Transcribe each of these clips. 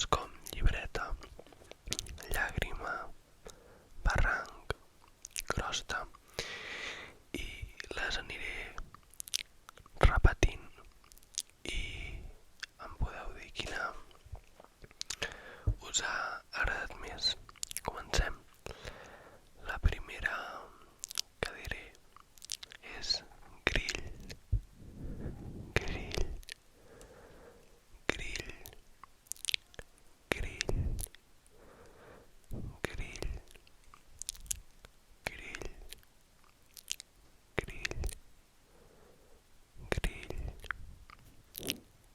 paraules com llibreta, llàgrima, barranc, crosta, i les aniré repetint i em podeu dir quina us ha agradat més. Comencem. La primera que diré és grill, grill, grill, grill, grill, grill, grill, grill,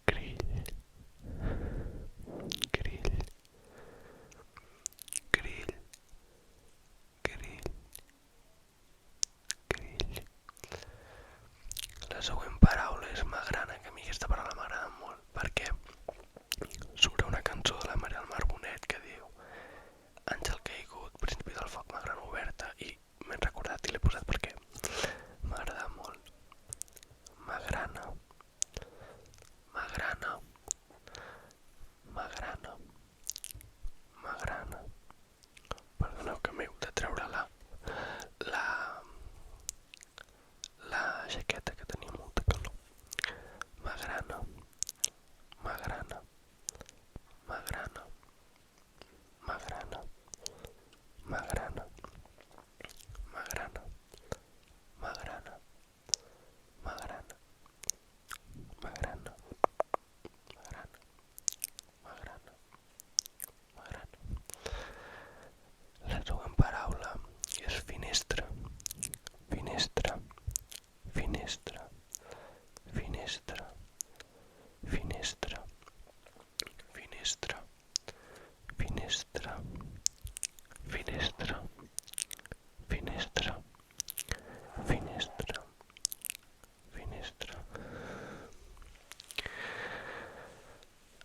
grill, grill, grill, grill, grill. La següent paraula és magrana, que a mi aquesta paraula m'agrada molt perquè surt una cançó de la Maria del Mar Bonet que diu Àngel caigut, principi del foc, magrana oberta, i m'he recordat i l'he posat perquè m'agrada molt. Magrana, magrana, magrana, magrana. Perdoneu que m'he de treure la, la jaqueta, que tenia molta calor. Magrana, magrana, magrana, magrana, magrana, magrana, magrana, magrana, magrana, magrana, magrana, magrana. La següent paraula és finestra, finestra, finestra, finestra, finestra, finestra, finestra, finestra, finestra, finestra, finestra.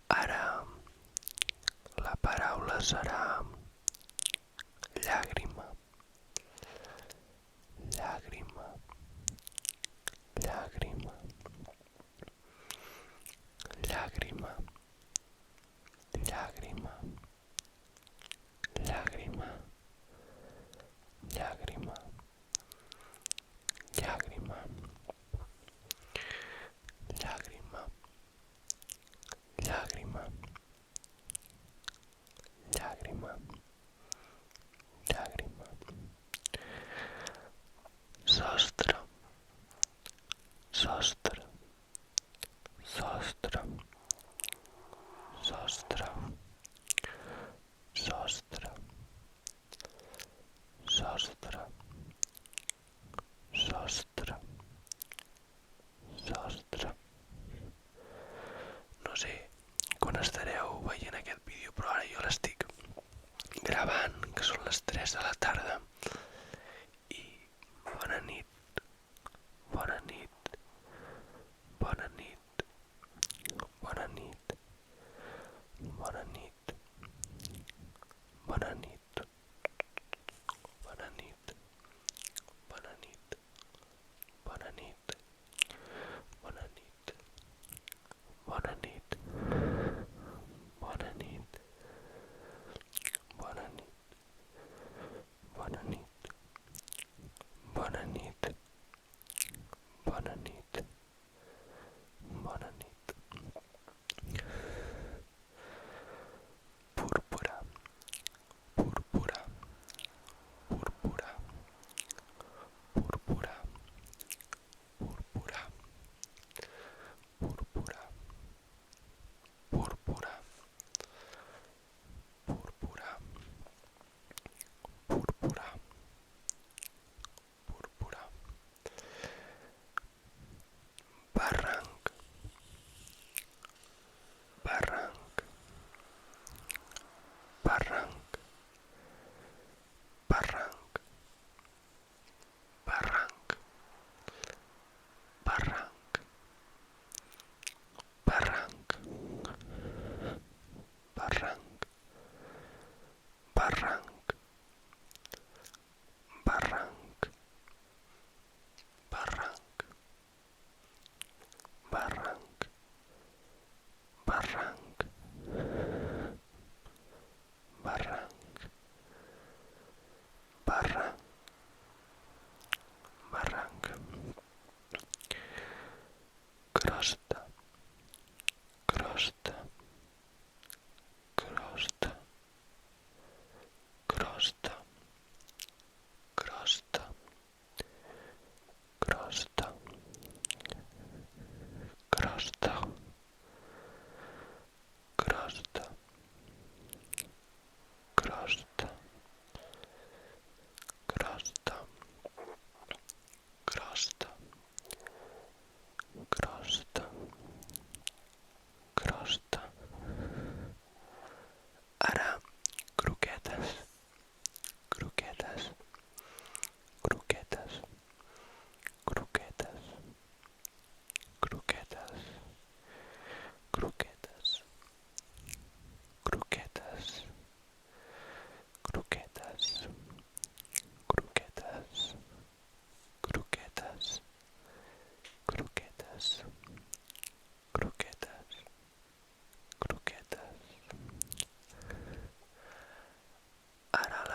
Ara la paraula serà llàgrima, llàgrima, llàgrima, llàgrima, llàgrima, llàgrima, llàgrima, llàgrima, llàgrima, llàgrima, llàgrima, llàgrima.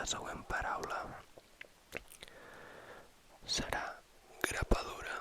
La següent paraula serà grapadura.